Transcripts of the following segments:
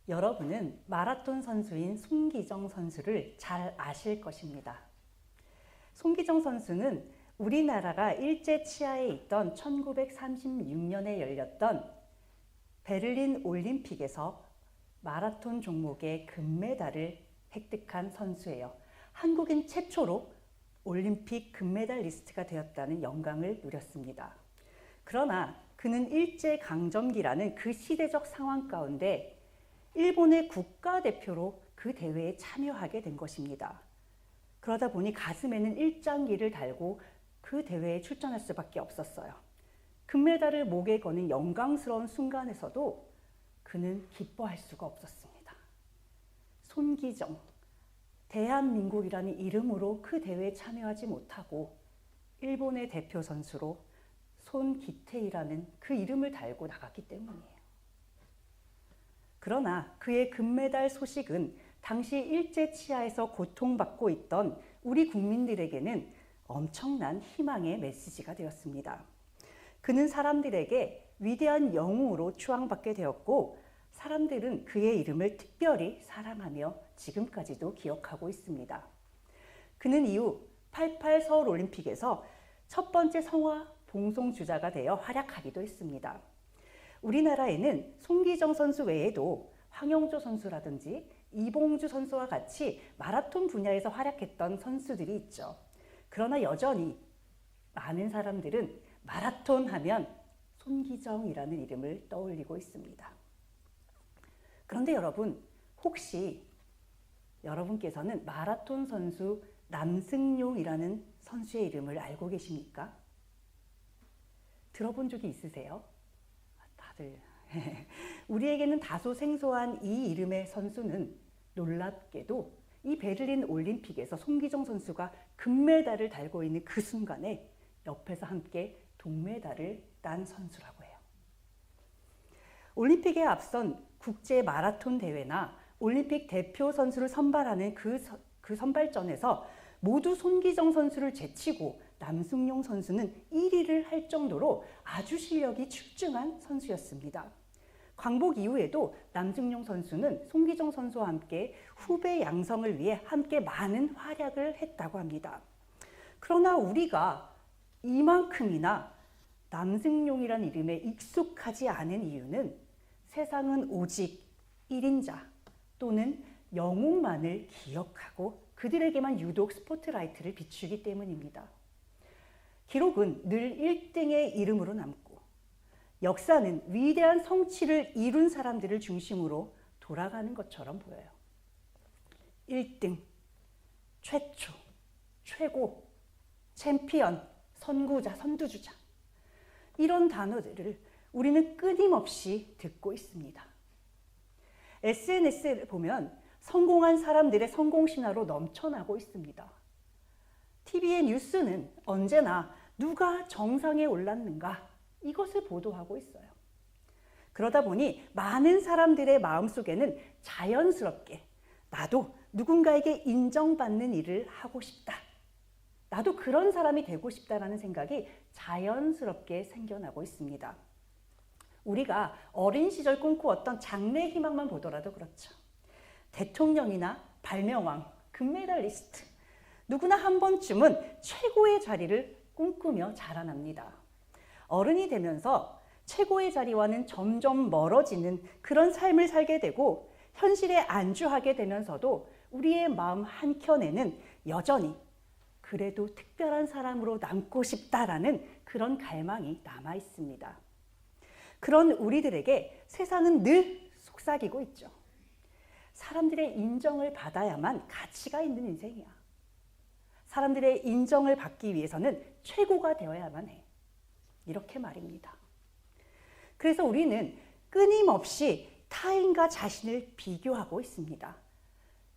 여러분은 마라톤 선수인 송기정 선수를 잘 아실 것입니다. 송기정 선수는 우리나라가 일제 치하에 있던 1936년에 열렸던 베를린 올림픽에서 마라톤 종목의 금메달을 획득한 선수예요. 한국인 최초로 올림픽 금메달리스트가 되었다는 영광을 누렸습니다. 그러나 그는 일제강점기라는 그 시대적 상황 가운데 일본의 국가대표로 그 대회에 참여하게 된 것입니다. 그러다 보니 가슴에는 일장기를 달고 그 대회에 출전할 수밖에 없었어요. 금메달을 목에 거는 영광스러운 순간에서도 그는 기뻐할 수가 없었습니다. 손기정, 대한민국이라는 이름으로 그 대회에 참여하지 못하고 일본의 대표 선수로 손기태이라는 그 이름을 달고 나갔기 때문이에요. 그러나 그의 금메달 소식은 당시 일제 치하에서 고통받고 있던 우리 국민들에게는 엄청난 희망의 메시지가 되었습니다. 그는 사람들에게 위대한 영웅으로 추앙받게 되었고 사람들은 그의 이름을 특별히 사랑하며 지금까지도 기억하고 있습니다. 그는 이후 88 서울올림픽에서 첫 번째 성화 봉송주자가 되어 활약하기도 했습니다. 우리나라에는 송기정 선수 외에도 황영조 선수라든지 이봉주 선수와 같이 마라톤 분야에서 활약했던 선수들이 있죠. 그러나 여전히 많은 사람들은 마라톤 하면 손기정이라는 이름을 떠올리고 있습니다. 그런데 여러분, 혹시 여러분께서는 마라톤 선수 남승용이라는 선수의 이름을 알고 계십니까? 들어본 적이 있으세요? 다들 우리에게는 다소 생소한 이 이름의 선수는 놀랍게도 이 베를린 올림픽에서 송기정 선수가 금메달을 달고 있는 그 순간에 옆에서 함께 동메달을 딴 선수라고 해요. 올림픽에 앞선 국제 마라톤 대회나 올림픽 대표 선수를 선발하는 그 선발전에서 모두 손기정 선수를 제치고 남승용 선수는 1위를 할 정도로 아주 실력이 출중한 선수였습니다. 광복 이후에도 남승용 선수는 송기정 선수와 함께 후배 양성을 위해 함께 많은 활약을 했다고 합니다. 그러나 우리가 이만큼이나 남승용이라는 이름에 익숙하지 않은 이유는 세상은 오직 1인자 또는 영웅만을 기억하고 그들에게만 유독 스포트라이트를 비추기 때문입니다. 기록은 늘 1등의 이름으로 남고 역사는 위대한 성취를 이룬 사람들을 중심으로 돌아가는 것처럼 보여요. 1등, 최초, 최고, 챔피언, 선구자, 선두주자 이런 단어들을 우리는 끊임없이 듣고 있습니다. SNS를 보면 성공한 사람들의 성공 신화로 넘쳐나고 있습니다. TV의 뉴스는 언제나 누가 정상에 올랐는가 이것을 보도하고 있어요. 그러다 보니 많은 사람들의 마음속에는 자연스럽게 나도 누군가에게 인정받는 일을 하고 싶다. 나도 그런 사람이 되고 싶다라는 생각이 자연스럽게 생겨나고 있습니다. 우리가 어린 시절 꿈꾸었던 장래 희망만 보더라도 그렇죠. 대통령이나 발명왕, 금메달리스트 누구나 한 번쯤은 최고의 자리를 꿈꾸며 자라납니다. 어른이 되면서 최고의 자리와는 점점 멀어지는 그런 삶을 살게 되고 현실에 안주하게 되면서도 우리의 마음 한켠에는 여전히 그래도 특별한 사람으로 남고 싶다라는 그런 갈망이 남아 있습니다. 그런 우리들에게 세상은 늘 속삭이고 있죠. 사람들의 인정을 받아야만 가치가 있는 인생이야. 사람들의 인정을 받기 위해서는 최고가 되어야만 해. 이렇게 말입니다. 그래서 우리는 끊임없이 타인과 자신을 비교하고 있습니다.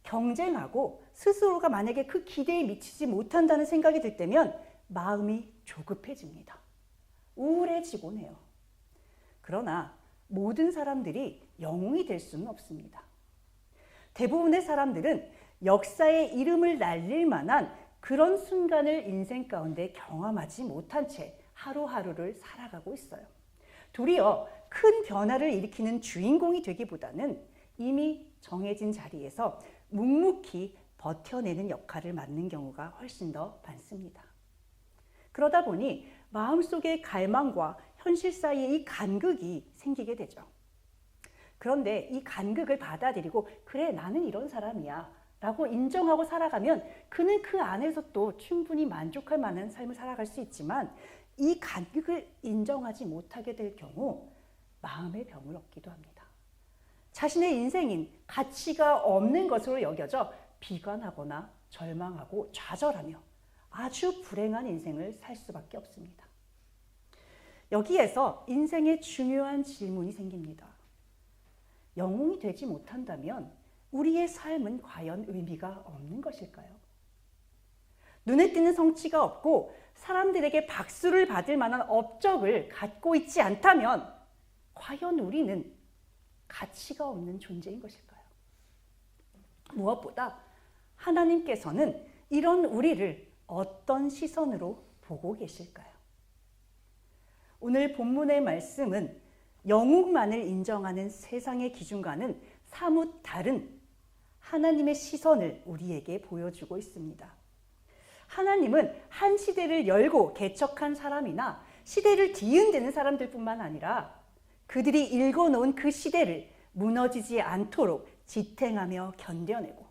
경쟁하고 스스로가 만약에 그 기대에 미치지 못한다는 생각이 들 때면 마음이 조급해집니다. 우울해지곤 해요. 그러나 모든 사람들이 영웅이 될 수는 없습니다. 대부분의 사람들은 역사의 이름을 날릴 만한 그런 순간을 인생 가운데 경험하지 못한 채 하루하루를 살아가고 있어요. 도리어 큰 변화를 일으키는 주인공이 되기보다는 이미 정해진 자리에서 묵묵히 버텨내는 역할을 맡는 경우가 훨씬 더 많습니다. 그러다 보니 마음속의 갈망과 현실 사이에 이 간극이 생기게 되죠. 그런데 이 간극을 받아들이고 그래 나는 이런 사람이야 라고 인정하고 살아가면 그는 그 안에서 또 충분히 만족할 만한 삶을 살아갈 수 있지만 이 간극을 인정하지 못하게 될 경우 마음의 병을 얻기도 합니다. 자신의 인생인 가치가 없는 것으로 여겨져 비관하거나 절망하고 좌절하며 아주 불행한 인생을 살 수밖에 없습니다. 여기에서 인생의 중요한 질문이 생깁니다. 영웅이 되지 못한다면 우리의 삶은 과연 의미가 없는 것일까요? 눈에 띄는 성취가 없고 사람들에게 박수를 받을 만한 업적을 갖고 있지 않다면 과연 우리는 가치가 없는 존재인 것일까요? 무엇보다 하나님께서는 이런 우리를 어떤 시선으로 보고 계실까요? 오늘 본문의 말씀은 영웅만을 인정하는 세상의 기준과는 사뭇 다른 하나님의 시선을 우리에게 보여주고 있습니다. 하나님은 한 시대를 열고 개척한 사람이나 시대를 뒤흔드는 사람들뿐만 아니라 그들이 읽어놓은 그 시대를 무너지지 않도록 지탱하며 견뎌내고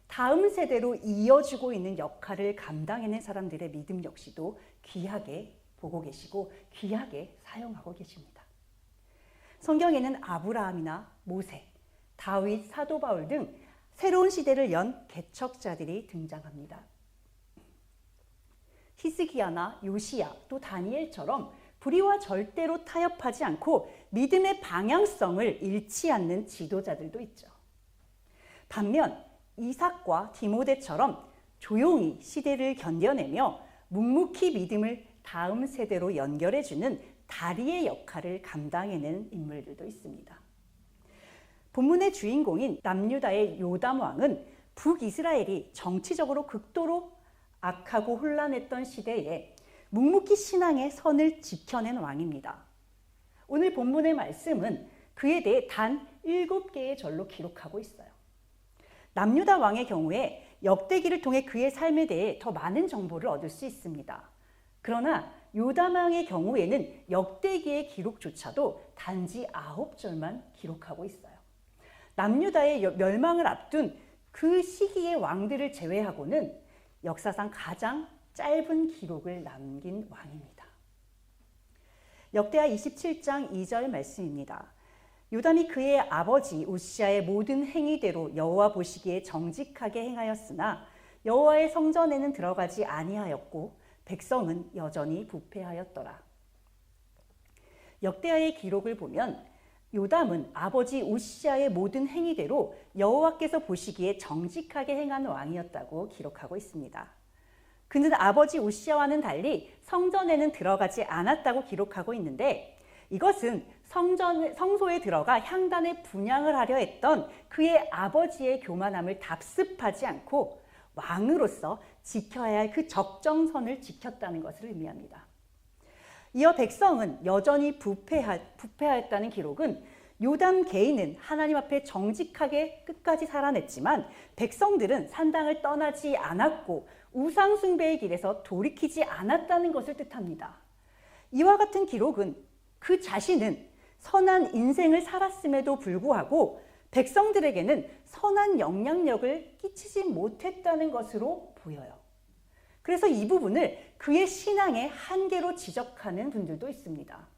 다음 세대로 이어주고 있는 역할을 감당해낸 사람들의 믿음 역시도 귀하게 보고 계시고 귀하게 사용하고 계십니다. 성경에는 아브라함이나 모세, 다윗, 사도 바울 등 새로운 시대를 연 개척자들이 등장합니다. 히스기야나 요시야 또 다니엘처럼 불의와 절대로 타협하지 않고 믿음의 방향성을 잃지 않는 지도자들도 있죠. 반면 이삭과 디모데처럼 조용히 시대를 견뎌내며 묵묵히 믿음을 다음 세대로 연결해주는 다리의 역할을 감당해낸 인물들도 있습니다. 본문의 주인공인 남유다의 요담 왕은 북이스라엘이 정치적으로 극도로 악하고 혼란했던 시대에 묵묵히 신앙의 선을 지켜낸 왕입니다. 오늘 본문의 말씀은 그에 대해 단 7개의 절로 기록하고 있어요. 남유다 왕의 경우에 역대기를 통해 그의 삶에 대해 더 많은 정보를 얻을 수 있습니다. 그러나 요담 왕의 경우에는 역대기의 기록조차도 단지 9절만 기록하고 있어요. 남유다의 멸망을 앞둔 그 시기의 왕들을 제외하고는 역사상 가장 짧은 기록을 남긴 왕입니다. 역대하 27장 2절 말씀입니다. 요담이 그의 아버지 우시아의 모든 행위대로 여호와 보시기에 정직하게 행하였으나 여호와의 성전에는 들어가지 아니하였고 백성은 여전히 부패하였더라. 역대하의 기록을 보면 요담은 아버지 우시아의 모든 행위대로 여호와께서 보시기에 정직하게 행한 왕이었다고 기록하고 있습니다. 그는 아버지 우시아와는 달리 성전에는 들어가지 않았다고 기록하고 있는데 이것은 성소에 들어가 향단에 분향을 하려 했던 그의 아버지의 교만함을 답습하지 않고 왕으로서 지켜야 할 그 적정선을 지켰다는 것을 의미합니다. 이어 백성은 여전히 부패하였다는 기록은 요담 개인은 하나님 앞에 정직하게 끝까지 살아냈지만 백성들은 산당을 떠나지 않았고 우상 숭배의 길에서 돌이키지 않았다는 것을 뜻합니다. 이와 같은 기록은 그 자신은 선한 인생을 살았음에도 불구하고 백성들에게는 선한 영향력을 끼치지 못했다는 것으로 보여요. 그래서 이 부분을 그의 신앙의 한계로 지적하는 분들도 있습니다.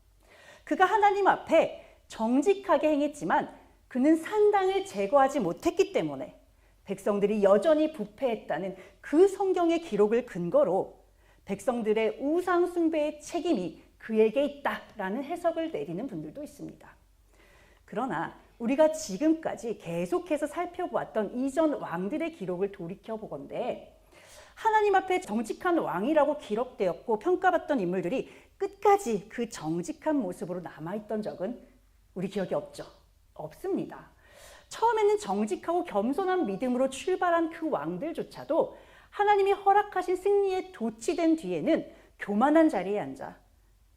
그가 하나님 앞에 정직하게 행했지만 그는 산당을 제거하지 못했기 때문에 백성들이 여전히 부패했다는 그 성경의 기록을 근거로 백성들의 우상 숭배의 책임이 그에게 있다라는 해석을 내리는 분들도 있습니다. 그러나 우리가 지금까지 계속해서 살펴보았던 이전 왕들의 기록을 돌이켜보건대 하나님 앞에 정직한 왕이라고 기록되었고 평가받던 인물들이 끝까지 그 정직한 모습으로 남아있던 적은 우리 기억에 없죠. 없습니다. 처음에는 정직하고 겸손한 믿음으로 출발한 그 왕들조차도 하나님이 허락하신 승리에 도취된 뒤에는 교만한 자리에 앉아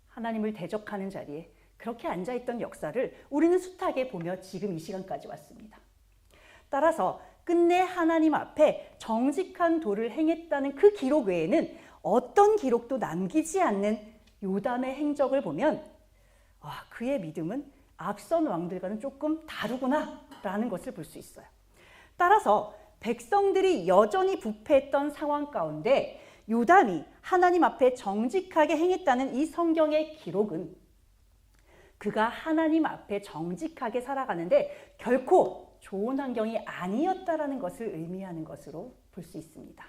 하나님을 대적하는 자리에 그렇게 앉아있던 역사를 우리는 숱하게 보며 지금 이 시간까지 왔습니다. 따라서 끝내 하나님 앞에 정직한 도를 행했다는 그 기록 외에는 어떤 기록도 남기지 않는 요담의 행적을 보면 그의 믿음은 앞선 왕들과는 조금 다르구나 라는 것을 볼 수 있어요. 따라서 백성들이 여전히 부패했던 상황 가운데 요담이 하나님 앞에 정직하게 행했다는 이 성경의 기록은 그가 하나님 앞에 정직하게 살아가는데 결코 좋은 환경이 아니었다라는 것을 의미하는 것으로 볼 수 있습니다.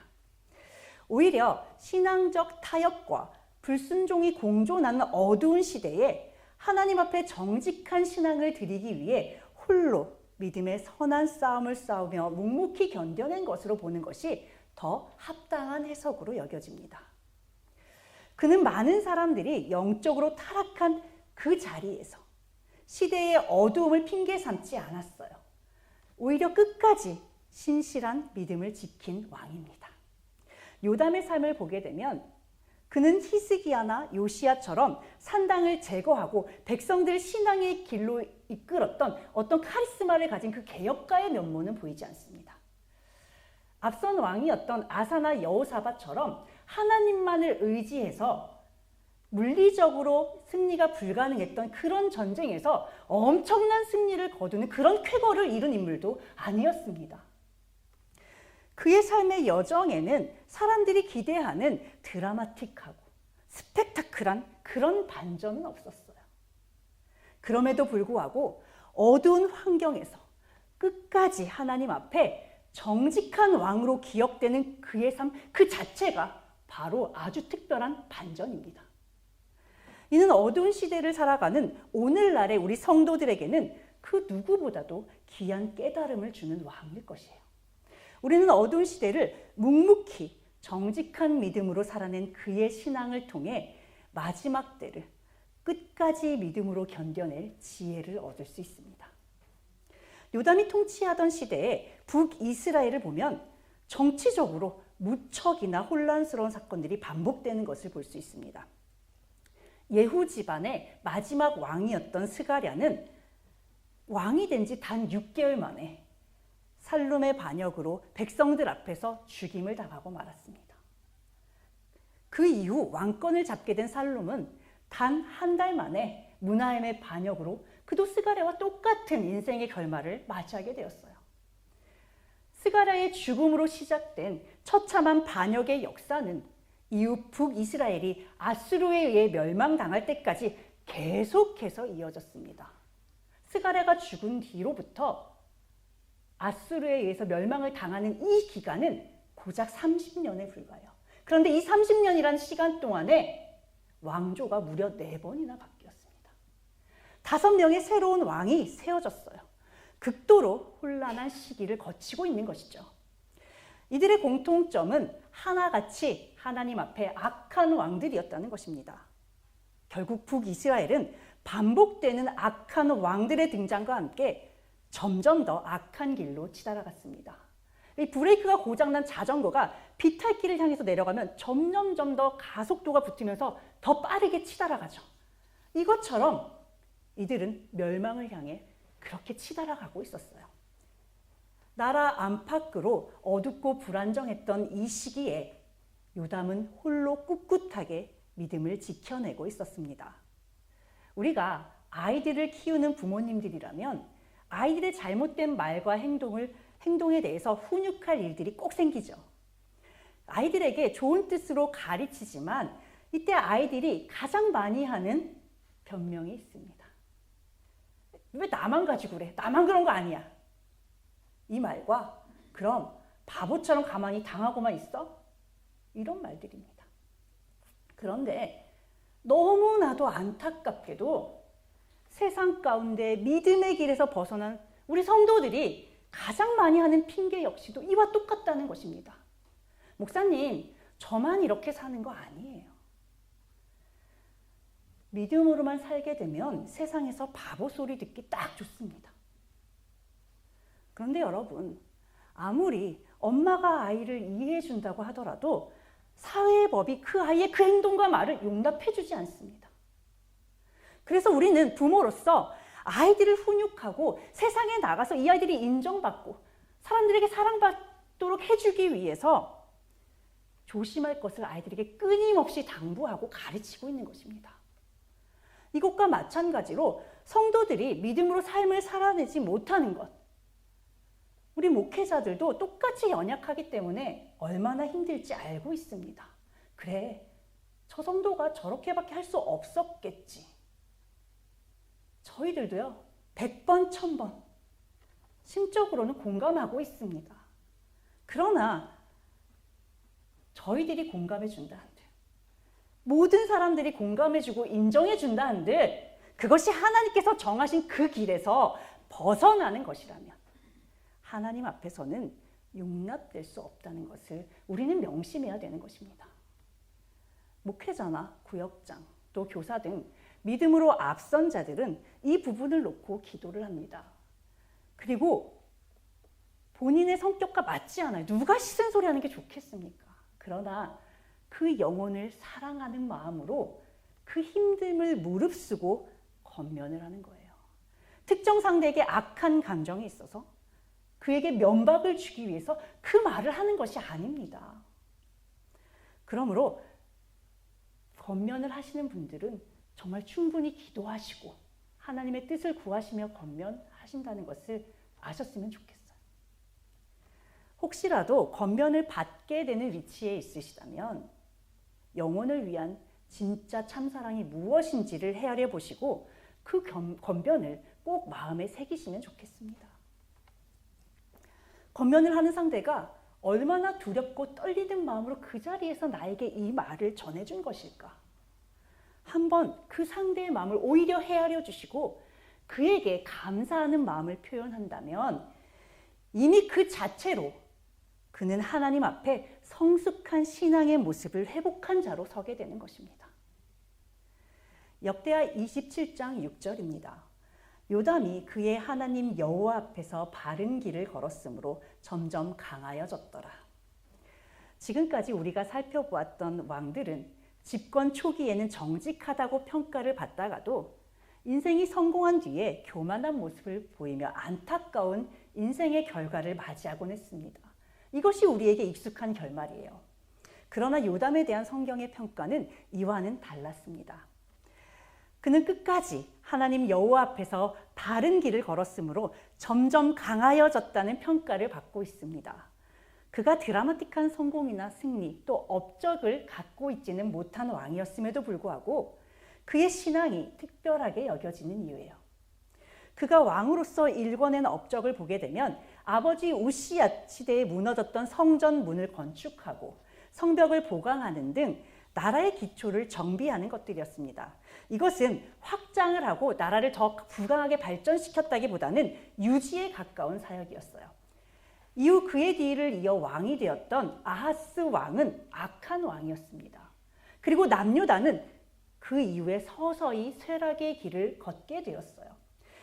오히려 신앙적 타협과 불순종이 공존하는 어두운 시대에 하나님 앞에 정직한 신앙을 드리기 위해 홀로 믿음의 선한 싸움을 싸우며 묵묵히 견뎌낸 것으로 보는 것이 더 합당한 해석으로 여겨집니다. 그는 많은 사람들이 영적으로 타락한 그 자리에서 시대의 어두움을 핑계 삼지 않았어요. 오히려 끝까지 신실한 믿음을 지킨 왕입니다. 요담의 삶을 보게 되면 그는 히스기야나 요시야처럼 산당을 제거하고 백성들 신앙의 길로 이끌었던 어떤 카리스마를 가진 그 개혁가의 면모는 보이지 않습니다. 앞선 왕이었던 아사나 여호사밧처럼 하나님만을 의지해서 물리적으로 승리가 불가능했던 그런 전쟁에서 엄청난 승리를 거두는 그런 쾌거를 이룬 인물도 아니었습니다. 그의 삶의 여정에는 사람들이 기대하는 드라마틱하고 스펙타클한 그런 반전은 없었어요. 그럼에도 불구하고 어두운 환경에서 끝까지 하나님 앞에 정직한 왕으로 기억되는 그의 삶 그 자체가 바로 아주 특별한 반전입니다. 이는 어두운 시대를 살아가는 오늘날의 우리 성도들에게는 그 누구보다도 귀한 깨달음을 주는 왕일 것이에요. 우리는 어두운 시대를 묵묵히 정직한 믿음으로 살아낸 그의 신앙을 통해 마지막 때를 끝까지 믿음으로 견뎌낼 지혜를 얻을 수 있습니다. 요담이 통치하던 시대에 북이스라엘을 보면 정치적으로 무척이나 혼란스러운 사건들이 반복되는 것을 볼 수 있습니다. 예후 집안의 마지막 왕이었던 스가랴는 왕이 된 지 단 6개월 만에 살룸의 반역으로 백성들 앞에서 죽임을 당하고 말았습니다. 그 이후 왕권을 잡게 된 살룸은 단 한 달 만에 무나임의 반역으로 그도 스가랴와 똑같은 인생의 결말을 맞이하게 되었어요. 스가랴의 죽음으로 시작된 처참한 반역의 역사는 이후 북이스라엘이 아수르에 의해 멸망당할 때까지 계속해서 이어졌습니다. 스가랴가 죽은 뒤로부터 아수르에 의해서 멸망을 당하는 이 기간은 고작 30년에 불과해요. 그런데 이 30년이라는 시간 동안에 왕조가 무려 4번이나 바뀌었습니다. 5명의 새로운 왕이 세워졌어요. 극도로 혼란한 시기를 거치고 있는 것이죠. 이들의 공통점은 하나같이 하나님 앞에 악한 왕들이었다는 것입니다. 결국 북이스라엘은 반복되는 악한 왕들의 등장과 함께 점점 더 악한 길로 치달아갔습니다. 이 브레이크가 고장난 자전거가 비탈길을 향해서 내려가면 점점 더 가속도가 붙으면서 더 빠르게 치달아가죠. 이것처럼 이들은 멸망을 향해 그렇게 치달아가고 있었어요. 나라 안팎으로 어둡고 불안정했던 이 시기에 요담은 홀로 꿋꿋하게 믿음을 지켜내고 있었습니다. 우리가 아이들을 키우는 부모님들이라면 아이들의 잘못된 말과 행동에 대해서 훈육할 일들이 꼭 생기죠. 아이들에게 좋은 뜻으로 가르치지만 이때 아이들이 가장 많이 하는 변명이 있습니다. 왜 나만 가지고 그래? 나만 그런 거 아니야. 이 말과 그럼 바보처럼 가만히 당하고만 있어? 이런 말들입니다. 그런데 너무나도 안타깝게도 세상 가운데 믿음의 길에서 벗어난 우리 성도들이 가장 많이 하는 핑계 역시도 이와 똑같다는 것입니다. 목사님, 저만 이렇게 사는 거 아니에요. 믿음으로만 살게 되면 세상에서 바보 소리 듣기 딱 좋습니다. 그런데 여러분, 아무리 엄마가 아이를 이해해 준다고 하더라도 사회의 법이 그 아이의 그 행동과 말을 용납해 주지 않습니다. 그래서 우리는 부모로서 아이들을 훈육하고 세상에 나가서 이 아이들이 인정받고 사람들에게 사랑받도록 해주기 위해서 조심할 것을 아이들에게 끊임없이 당부하고 가르치고 있는 것입니다. 이것과 마찬가지로 성도들이 믿음으로 삶을 살아내지 못하는 것, 우리 목회자들도 똑같이 연약하기 때문에 얼마나 힘들지 알고 있습니다. 그래, 저 성도가 저렇게밖에 할 수 없었겠지. 저희들도요, 100번, 1000번 심적으로는 공감하고 있습니다. 그러나 저희들이 공감해 준다 한들, 모든 사람들이 공감해 주고 인정해 준다 한들, 그것이 하나님께서 정하신 그 길에서 벗어나는 것이라면 하나님 앞에서는 용납될 수 없다는 것을 우리는 명심해야 되는 것입니다. 목회자나 구역장, 또 교사 등 믿음으로 앞선 자들은 이 부분을 놓고 기도를 합니다. 그리고 본인의 성격과 맞지 않아요. 누가 시슨 소리 하는 게 좋겠습니까? 그러나 그 영혼을 사랑하는 마음으로 그 힘듦을 무릅쓰고 권면을 하는 거예요. 특정 상대에게 악한 감정이 있어서 그에게 면박을 주기 위해서 그 말을 하는 것이 아닙니다. 그러므로 권면을 하시는 분들은 정말 충분히 기도하시고 하나님의 뜻을 구하시며 권면하신다는 것을 아셨으면 좋겠어요. 혹시라도 권면을 받게 되는 위치에 있으시다면 영혼을 위한 진짜 참사랑이 무엇인지를 헤아려 보시고 그 권면을 꼭 마음에 새기시면 좋겠습니다. 권면을 하는 상대가 얼마나 두렵고 떨리는 마음으로 그 자리에서 나에게 이 말을 전해준 것일까? 한번 그 상대의 마음을 오히려 헤아려 주시고 그에게 감사하는 마음을 표현한다면 이미 그 자체로 그는 하나님 앞에 성숙한 신앙의 모습을 회복한 자로 서게 되는 것입니다. 역대하 27장 6절입니다. 요담이 그의 하나님 여호와 앞에서 바른 길을 걸었으므로 점점 강하여졌더라. 지금까지 우리가 살펴보았던 왕들은 집권 초기에는 정직하다고 평가를 받다가도 인생이 성공한 뒤에 교만한 모습을 보이며 안타까운 인생의 결과를 맞이하곤 했습니다. 이것이 우리에게 익숙한 결말이에요. 그러나 요담에 대한 성경의 평가는 이와는 달랐습니다. 그는 끝까지 하나님 여호와 앞에서 바른 길을 걸었으므로 점점 강하여졌다는 평가를 받고 있습니다. 그가 드라마틱한 성공이나 승리 또 업적을 갖고 있지는 못한 왕이었음에도 불구하고 그의 신앙이 특별하게 여겨지는 이유예요. 그가 왕으로서 일궈낸 업적을 보게 되면 아버지 우시야 시대에 무너졌던 성전 문을 건축하고 성벽을 보강하는 등 나라의 기초를 정비하는 것들이었습니다. 이것은 확장을 하고 나라를 더 부강하게 발전시켰다기보다는 유지에 가까운 사역이었어요. 이후 그의 뒤를 이어 왕이 되었던 아하스 왕은 악한 왕이었습니다. 그리고 남유다는 그 이후에 서서히 쇠락의 길을 걷게 되었어요.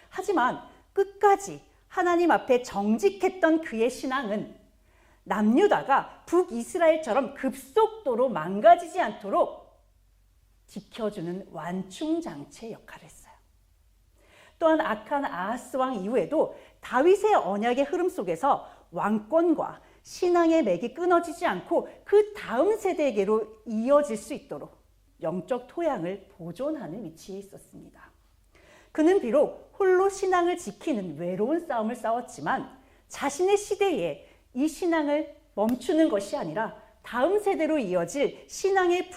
하지만 끝까지 하나님 앞에 정직했던 그의 신앙은 남유다가 북이스라엘처럼 급속도로 망가지지 않도록 지켜주는 완충장치의 역할을 했어요. 또한 악한 아하스 왕 이후에도 다윗의 언약의 흐름 속에서 왕권과 신앙의 맥이 끊어지지 않고 그 다음 세대에게로 이어질 수 있도록 영적 토양을 보존하는 위치에 있었습니다. 그는 비록 홀로 신앙을 지키는 외로운 싸움을 싸웠지만 자신의 시대에 이 신앙을 멈추는 것이 아니라 다음 세대로 이어질 신앙의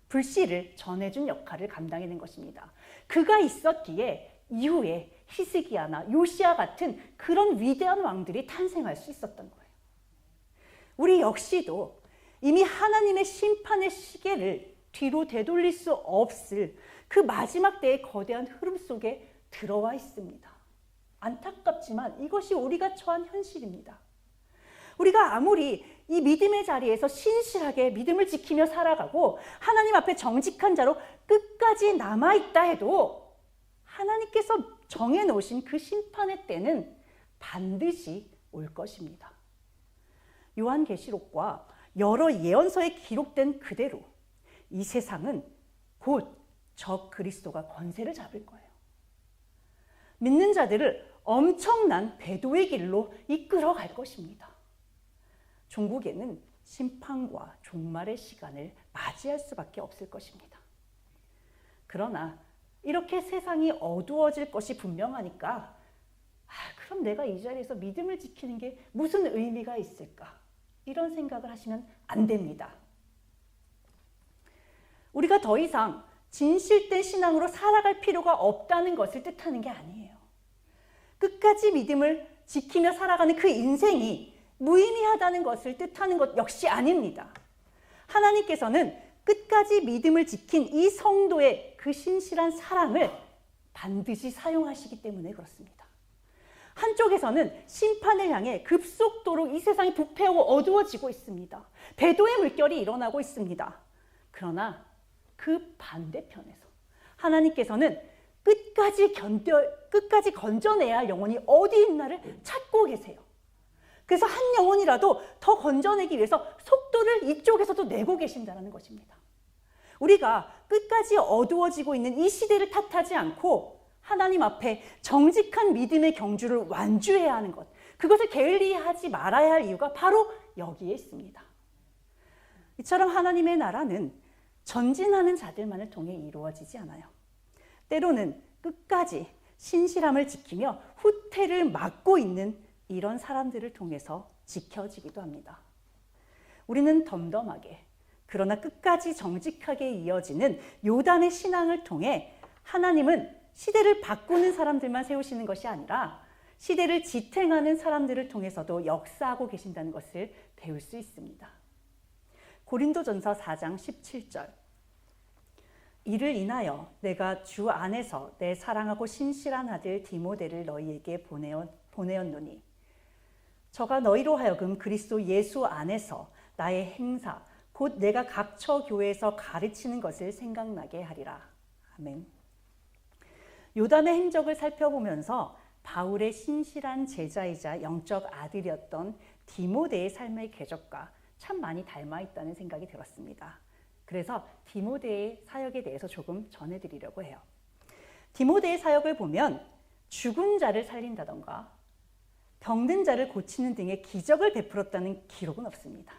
불씨를 전해준 역할을 감당해낸 것입니다. 그가 있었기에 이후에 히스기야나 요시야 같은 그런 위대한 왕들이 탄생할 수 있었던 거예요. 우리 역시도 이미 하나님의 심판의 시계를 뒤로 되돌릴 수 없을 그 마지막 때의 거대한 흐름 속에 들어와 있습니다. 안타깝지만 이것이 우리가 처한 현실입니다. 우리가 아무리 이 믿음의 자리에서 신실하게 믿음을 지키며 살아가고 하나님 앞에 정직한 자로 끝까지 남아있다 해도 하나님께서 정해놓으신 그 심판의 때는 반드시 올 것입니다. 요한계시록과 여러 예언서에 기록된 그대로 이 세상은 곧 적 그리스도가 권세를 잡을 거예요. 믿는 자들을 엄청난 배도의 길로 이끌어갈 것입니다. 종국에는 심판과 종말의 시간을 맞이할 수밖에 없을 것입니다. 그러나 이렇게 세상이 어두워질 것이 분명하니까 그럼 내가 이 자리에서 믿음을 지키는 게 무슨 의미가 있을까? 이런 생각을 하시면 안 됩니다. 우리가 더 이상 진실된 신앙으로 살아갈 필요가 없다는 것을 뜻하는 게 아니에요. 끝까지 믿음을 지키며 살아가는 그 인생이 무의미하다는 것을 뜻하는 것 역시 아닙니다. 하나님께서는 끝까지 믿음을 지킨 이 성도의 그 신실한 사랑을 반드시 사용하시기 때문에 그렇습니다. 한쪽에서는 심판을 향해 급속도로 이 세상이 부패하고 어두워지고 있습니다. 배도의 물결이 일어나고 있습니다. 그러나 그 반대편에서 하나님께서는 끝까지 건져내야 할 영혼이 어디 있나를 찾고 계세요. 그래서 한 영혼이라도 더 건져내기 위해서 속도를 이쪽에서도 내고 계신다는 것입니다. 우리가 끝까지 어두워지고 있는 이 시대를 탓하지 않고 하나님 앞에 정직한 믿음의 경주를 완주해야 하는 것, 그것을 게을리하지 말아야 할 이유가 바로 여기에 있습니다. 이처럼 하나님의 나라는 전진하는 자들만을 통해 이루어지지 않아요. 때로는 끝까지 신실함을 지키며 후퇴를 막고 있는 이런 사람들을 통해서 지켜지기도 합니다. 우리는 덤덤하게 그러나 끝까지 정직하게 이어지는 요단의 신앙을 통해 하나님은 시대를 바꾸는 사람들만 세우시는 것이 아니라 시대를 지탱하는 사람들을 통해서도 역사하고 계신다는 것을 배울 수 있습니다. 고린도전서 4장 17절, 이를 인하여 내가 주 안에서 내 사랑하고 신실한 아들 디모데를 너희에게 보내었노니 저가 너희로 하여금 그리스도 예수 안에서 나의 행사 곧 내가 각처 교회에서 가르치는 것을 생각나게 하리라. 아멘. 요단의 행적을 살펴보면서 바울의 신실한 제자이자 영적 아들이었던 디모데의 삶의 궤적과 참 많이 닮아 있다는 생각이 들었습니다. 그래서 디모데의 사역에 대해서 조금 전해드리려고 해요. 디모데의 사역을 보면 죽은 자를 살린다던가 병든 자를 고치는 등의 기적을 베풀었다는 기록은 없습니다.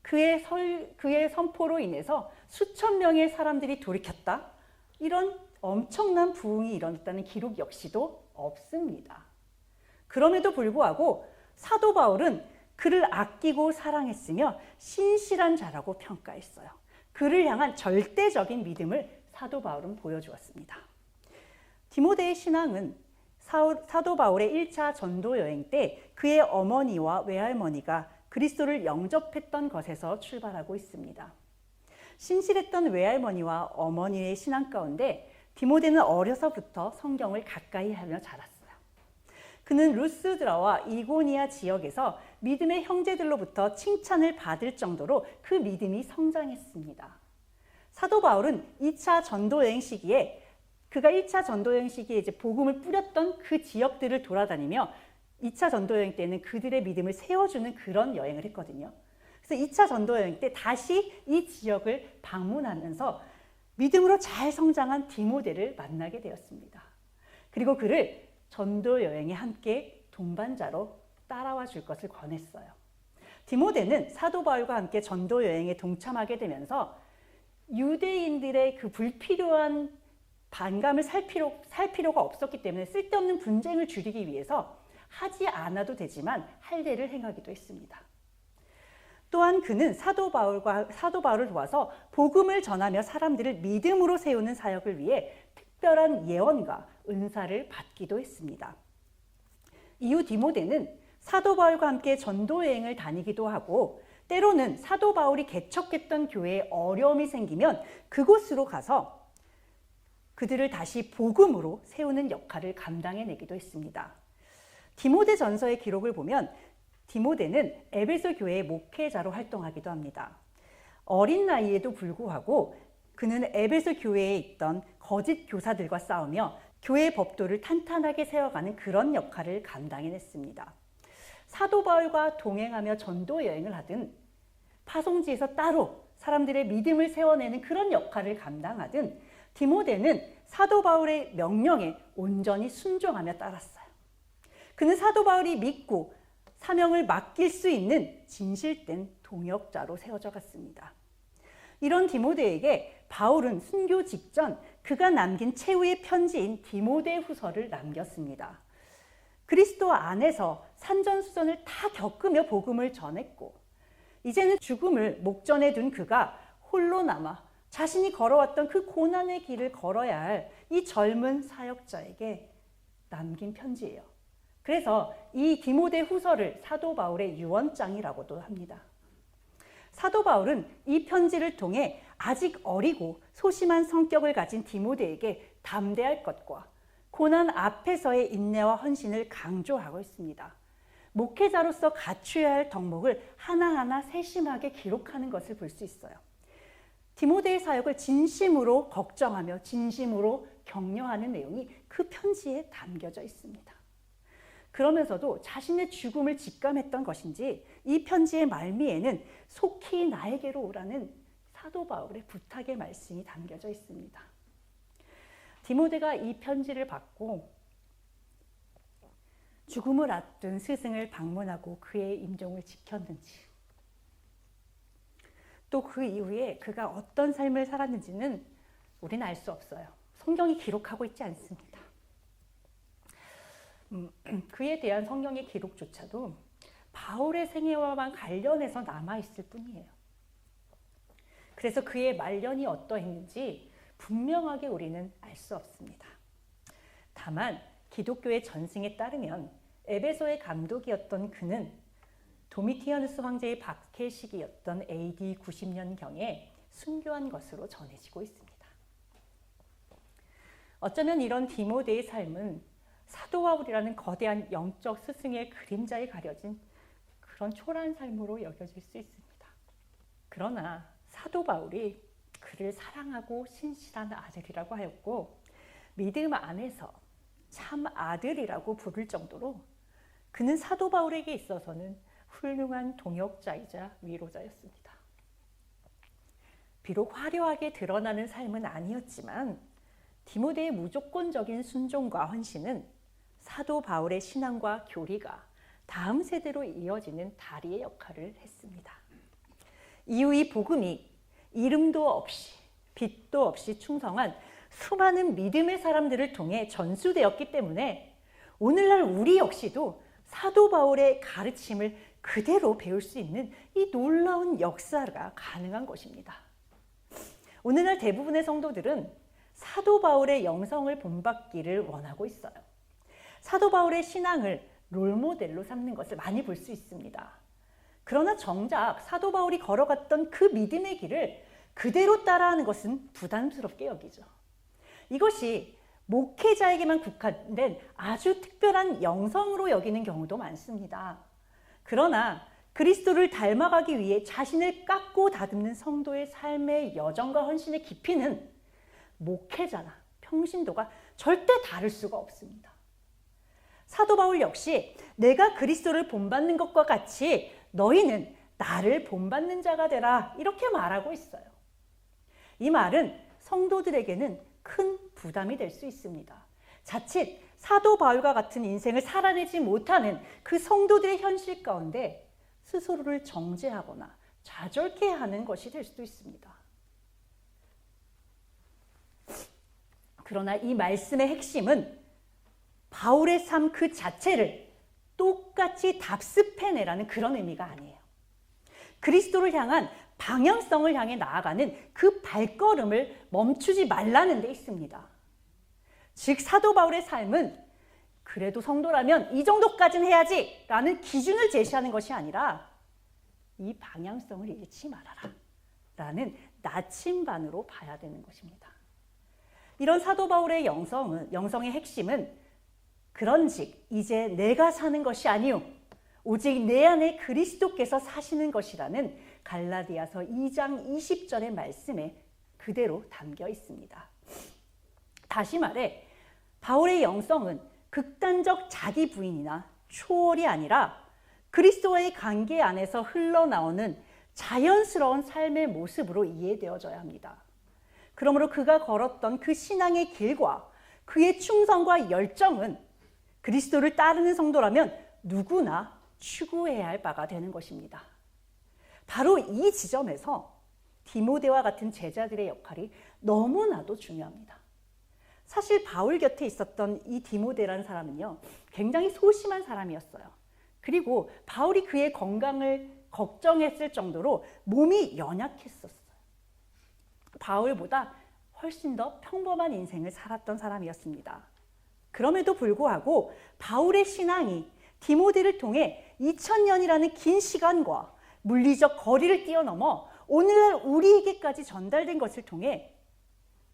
그의 선포로 인해서 수천 명의 사람들이 돌이켰다, 이런 엄청난 부흥이 일어났다는 기록 역시도 없습니다. 그럼에도 불구하고 사도 바울은 그를 아끼고 사랑했으며 신실한 자라고 평가했어요. 그를 향한 절대적인 믿음을 사도 바울은 보여주었습니다. 디모데의 신앙은 사도 바울의 1차 전도 여행 때 그의 어머니와 외할머니가 그리스도를 영접했던 것에서 출발하고 있습니다. 신실했던 외할머니와 어머니의 신앙 가운데 디모데는 어려서부터 성경을 가까이 하며 자랐어요. 그는 루스드라와 이고니아 지역에서 믿음의 형제들로부터 칭찬을 받을 정도로 그 믿음이 성장했습니다. 사도 바울은 2차 전도여행 시기에 그가 1차 전도여행 시기에 이제 복음을 뿌렸던 그 지역들을 돌아다니며 2차 전도여행 때는 그들의 믿음을 세워주는 그런 여행을 했거든요. 그래서 2차 전도여행 때 다시 이 지역을 방문하면서 믿음으로 잘 성장한 디모데를 만나게 되었습니다. 그리고 그를 전도여행에 함께 동반자로 따라와 줄 것을 권했어요. 디모데는 사도 바울과 함께 전도여행에 동참하게 되면서 유대인들의 그 불필요한 반감을 살 필요가 없었기 때문에 쓸데없는 분쟁을 줄이기 위해서 하지 않아도 되지만 할 일을 행하기도 했습니다. 또한 그는 사도 바울을 도와서 복음을 전하며 사람들을 믿음으로 세우는 사역을 위해 특별한 예언과 은사를 받기도 했습니다. 이후 디모데는 사도 바울과 함께 전도 여행을 다니기도 하고 때로는 사도 바울이 개척했던 교회에 어려움이 생기면 그곳으로 가서 그들을 다시 복음으로 세우는 역할을 감당해내기도 했습니다. 디모데 전서의 기록을 보면 디모데는 에베소 교회의 목회자로 활동하기도 합니다. 어린 나이에도 불구하고 그는 에베소 교회에 있던 거짓 교사들과 싸우며 교회의 법도를 탄탄하게 세워가는 그런 역할을 감당해냈습니다. 사도 바울과 동행하며 전도 여행을 하든 파송지에서 따로 사람들의 믿음을 세워내는 그런 역할을 감당하든 디모데는 사도 바울의 명령에 온전히 순종하며 따랐어요. 그는 사도 바울이 믿고 사명을 맡길 수 있는 진실된 동역자로 세워져 갔습니다. 이런 디모데에게 바울은 순교 직전 그가 남긴 최후의 편지인 디모데후서를 남겼습니다. 그리스도 안에서 산전수전을 다 겪으며 복음을 전했고 이제는 죽음을 목전에 둔 그가 홀로 남아 자신이 걸어왔던 그 고난의 길을 걸어야 할 이 젊은 사역자에게 남긴 편지예요. 그래서 이 디모데후서를 사도 바울의 유언장이라고도 합니다. 사도 바울은 이 편지를 통해 아직 어리고 소심한 성격을 가진 디모데에게 담대할 것과 고난 앞에서의 인내와 헌신을 강조하고 있습니다. 목회자로서 갖추어야 할 덕목을 하나하나 세심하게 기록하는 것을 볼 수 있어요. 디모데의 사역을 진심으로 걱정하며 진심으로 격려하는 내용이 그 편지에 담겨져 있습니다. 그러면서도 자신의 죽음을 직감했던 것인지 이 편지의 말미에는 속히 나에게로 오라는 사도 바울의 부탁의 말씀이 담겨져 있습니다. 디모데가 이 편지를 받고 죽음을 앞둔 스승을 방문하고 그의 임종을 지켰는지 또 그 이후에 그가 어떤 삶을 살았는지는 우리는 알 수 없어요. 성경이 기록하고 있지 않습니다. 그에 대한 성경의 기록조차도 바울의 생애와만 관련해서 남아있을 뿐이에요. 그래서 그의 말년이 어떠했는지 분명하게 우리는 알 수 없습니다. 다만 기독교의 전승에 따르면 에베소의 감독이었던 그는 도미티아누스 황제의 박해 시기였던 AD 90년경에 순교한 것으로 전해지고 있습니다. 어쩌면 이런 디모데의 삶은 사도 바울이라는 거대한 영적 스승의 그림자에 가려진 그런 초라한 삶으로 여겨질 수 있습니다. 그러나 사도 바울이 그를 사랑하고 신실한 아들이라고 하였고 믿음 안에서 참 아들이라고 부를 정도로 그는 사도 바울에게 있어서는 훌륭한 동역자이자 위로자였습니다. 비록 화려하게 드러나는 삶은 아니었지만 디모데의 무조건적인 순종과 헌신은 사도 바울의 신앙과 교리가 다음 세대로 이어지는 다리의 역할을 했습니다. 이후 이 복음이 이름도 없이 빛도 없이 충성한 수많은 믿음의 사람들을 통해 전수되었기 때문에 오늘날 우리 역시도 사도 바울의 가르침을 그대로 배울 수 있는 이 놀라운 역사가 가능한 것입니다. 오늘날 대부분의 성도들은 사도 바울의 영성을 본받기를 원하고 있어요. 사도 바울의 신앙을 롤모델로 삼는 것을 많이 볼 수 있습니다. 그러나 정작 사도 바울이 걸어갔던 그 믿음의 길을 그대로 따라하는 것은 부담스럽게 여기죠. 이것이 목회자에게만 국한된 아주 특별한 영성으로 여기는 경우도 많습니다. 그러나 그리스도를 닮아가기 위해 자신을 깎고 다듬는 성도의 삶의 여정과 헌신의 깊이는 목회자나 평신도가 절대 다를 수가 없습니다. 사도 바울 역시 내가 그리스도를 본받는 것과 같이 너희는 나를 본받는 자가 되라 이렇게 말하고 있어요. 이 말은 성도들에게는 큰 부담이 될 수 있습니다. 자칫 사도 바울과 같은 인생을 살아내지 못하는 그 성도들의 현실 가운데 스스로를 정죄하거나 좌절케 하는 것이 될 수도 있습니다. 그러나 이 말씀의 핵심은 바울의 삶 그 자체를 똑같이 답습해내라는 그런 의미가 아니에요. 그리스도를 향한 방향성을 향해 나아가는 그 발걸음을 멈추지 말라는 데 있습니다. 즉 사도 바울의 삶은 그래도 성도라면 이 정도까지는 해야지 라는 기준을 제시하는 것이 아니라 이 방향성을 잃지 말아라 라는 나침반으로 봐야 되는 것입니다. 이런 사도 바울의 영성의 핵심은 그런즉 이제 내가 사는 것이 아니요 오직 내 안에 그리스도께서 사시는 것이라는 갈라디아서 2장 20절의 말씀에 그대로 담겨 있습니다. 다시 말해 바울의 영성은 극단적 자기 부인이나 초월이 아니라 그리스도와의 관계 안에서 흘러나오는 자연스러운 삶의 모습으로 이해되어져야 합니다. 그러므로 그가 걸었던 그 신앙의 길과 그의 충성과 열정은 그리스도를 따르는 성도라면 누구나 추구해야 할 바가 되는 것입니다. 바로 이 지점에서 디모데와 같은 제자들의 역할이 너무나도 중요합니다. 사실 바울 곁에 있었던 이 디모데라는 사람은요, 굉장히 소심한 사람이었어요. 그리고 바울이 그의 건강을 걱정했을 정도로 몸이 연약했었어요. 바울보다 훨씬 더 평범한 인생을 살았던 사람이었습니다. 그럼에도 불구하고 바울의 신앙이 디모데를 통해 2000년이라는 긴 시간과 물리적 거리를 뛰어넘어 오늘날 우리에게까지 전달된 것을 통해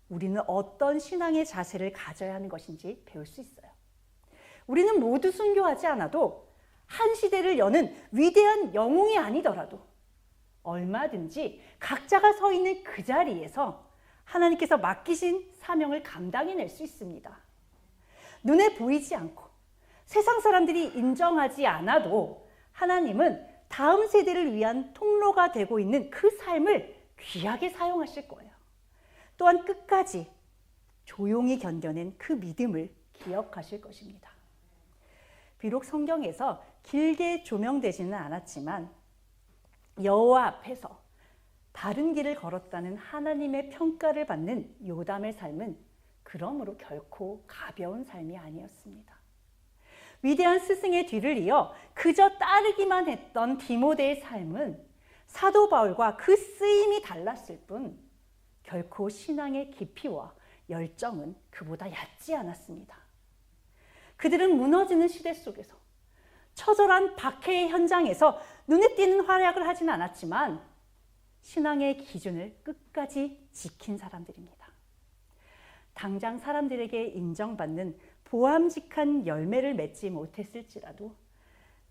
우리는 어떤 신앙의 자세를 가져야 하는 것인지 배울 수 있어요. 우리는 모두 순교하지 않아도 한 시대를 여는 위대한 영웅이 아니더라도 얼마든지 각자가 서 있는 그 자리에서 하나님께서 맡기신 사명을 감당해낼 수 있습니다. 눈에 보이지 않고 세상 사람들이 인정하지 않아도 하나님은 다음 세대를 위한 통로가 되고 있는 그 삶을 귀하게 사용하실 거예요. 또한 끝까지 조용히 견뎌낸 그 믿음을 기억하실 것입니다. 비록 성경에서 길게 조명되지는 않았지만 여호와 앞에서 바른 길을 걸었다는 하나님의 평가를 받는 요담의 삶은 그러므로 결코 가벼운 삶이 아니었습니다. 위대한 스승의 뒤를 이어 그저 따르기만 했던 디모데의 삶은 사도 바울과 그 쓰임이 달랐을 뿐 결코 신앙의 깊이와 열정은 그보다 얕지 않았습니다. 그들은 무너지는 시대 속에서 처절한 박해의 현장에서 눈에 띄는 활약을 하진 않았지만 신앙의 기준을 끝까지 지킨 사람들입니다. 당장 사람들에게 인정받는 보암직한 열매를 맺지 못했을지라도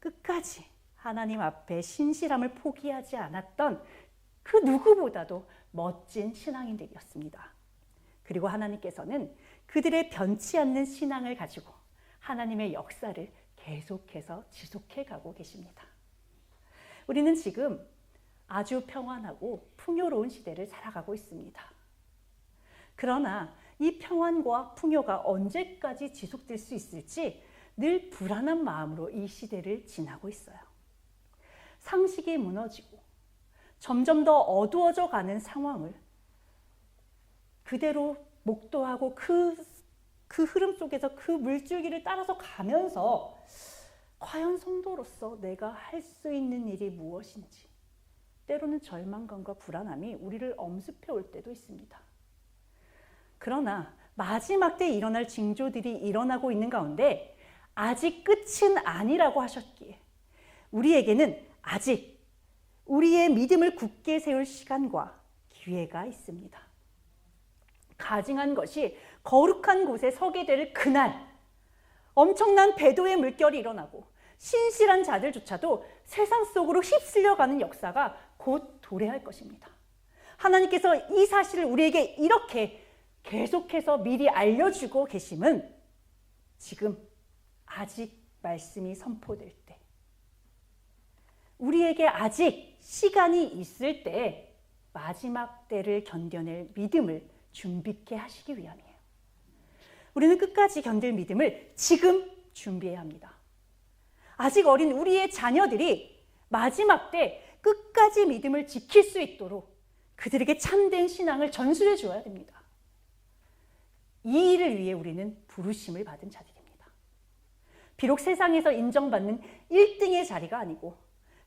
끝까지 하나님 앞에 신실함을 포기하지 않았던 그 누구보다도 멋진 신앙인들이었습니다. 그리고 하나님께서는 그들의 변치 않는 신앙을 가지고 하나님의 역사를 계속해서 지속해 가고 계십니다. 우리는 지금 아주 평안하고 풍요로운 시대를 살아가고 있습니다. 그러나 이 평안과 풍요가 언제까지 지속될 수 있을지 늘 불안한 마음으로 이 시대를 지나고 있어요. 상식이 무너지고 점점 더 어두워져 가는 상황을 그대로 목도하고 그 흐름 속에서 그 물줄기를 따라서 가면서 과연 성도로서 내가 할 수 있는 일이 무엇인지 때로는 절망감과 불안함이 우리를 엄습해 올 때도 있습니다. 그러나 마지막 때 일어날 징조들이 일어나고 있는 가운데 아직 끝은 아니라고 하셨기에 우리에게는 아직 우리의 믿음을 굳게 세울 시간과 기회가 있습니다. 가증한 것이 거룩한 곳에 서게 될 그날, 엄청난 배도의 물결이 일어나고 신실한 자들조차도 세상 속으로 휩쓸려가는 역사가 곧 도래할 것입니다. 하나님께서 이 사실을 우리에게 이렇게 계속해서 미리 알려주고 계심은 지금 아직 말씀이 선포될 때, 우리에게 아직 시간이 있을 때 마지막 때를 견뎌낼 믿음을 준비케 하시기 위함이에요. 우리는 끝까지 견딜 믿음을 지금 준비해야 합니다. 아직 어린 우리의 자녀들이 마지막 때 끝까지 믿음을 지킬 수 있도록 그들에게 참된 신앙을 전수해 줘야 됩니다. 이 일을 위해 우리는 부르심을 받은 자들입니다. 비록 세상에서 인정받는 1등의 자리가 아니고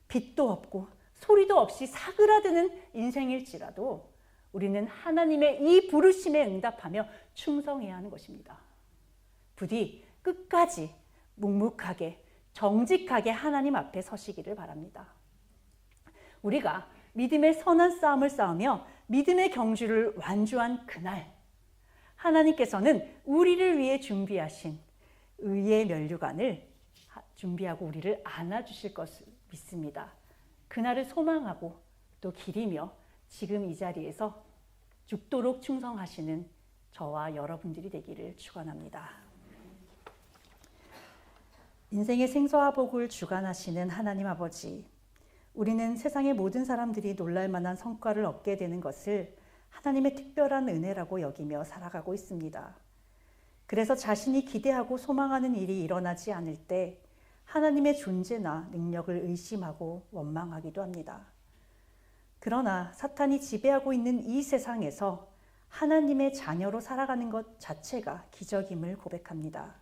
빛도 없고 소리도 없이 사그라드는 인생일지라도 우리는 하나님의 이 부르심에 응답하며 충성해야 하는 것입니다. 부디 끝까지 묵묵하게 정직하게 하나님 앞에 서시기를 바랍니다. 우리가 믿음의 선한 싸움을 싸우며 믿음의 경주를 완주한 그날, 하나님께서는 우리를 위해 준비하신 의의 면류관을 준비하고 우리를 안아주실 것을 믿습니다. 그날을 소망하고 또 기리며 지금 이 자리에서 죽도록 충성하시는 저와 여러분들이 되기를 축원합니다. 인생의 생사와 복을 주관하시는 하나님 아버지, 우리는 세상의 모든 사람들이 놀랄 만한 성과를 얻게 되는 것을 하나님의 특별한 은혜라고 여기며 살아가고 있습니다. 그래서 자신이 기대하고 소망하는 일이 일어나지 않을 때 하나님의 존재나 능력을 의심하고 원망하기도 합니다. 그러나 사탄이 지배하고 있는 이 세상에서 하나님의 자녀로 살아가는 것 자체가 기적임을 고백합니다.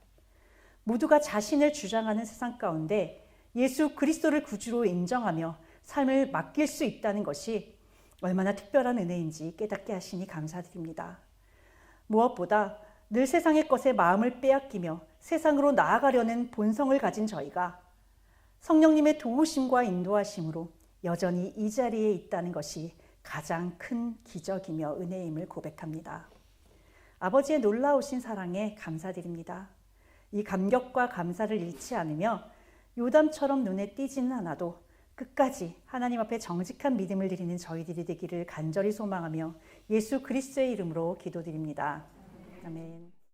모두가 자신을 주장하는 세상 가운데 예수 그리스도를 구주로 인정하며 삶을 맡길 수 있다는 것이 얼마나 특별한 은혜인지 깨닫게 하시니 감사드립니다. 무엇보다 늘 세상의 것에 마음을 빼앗기며 세상으로 나아가려는 본성을 가진 저희가 성령님의 도우심과 인도하심으로 여전히 이 자리에 있다는 것이 가장 큰 기적이며 은혜임을 고백합니다. 아버지의 놀라우신 사랑에 감사드립니다. 이 감격과 감사를 잃지 않으며 요담처럼 눈에 띄지는 않아도 끝까지 하나님 앞에 정직한 믿음을 드리는 저희들이 되기를 간절히 소망하며 예수 그리스도의 이름으로 기도드립니다. 아멘.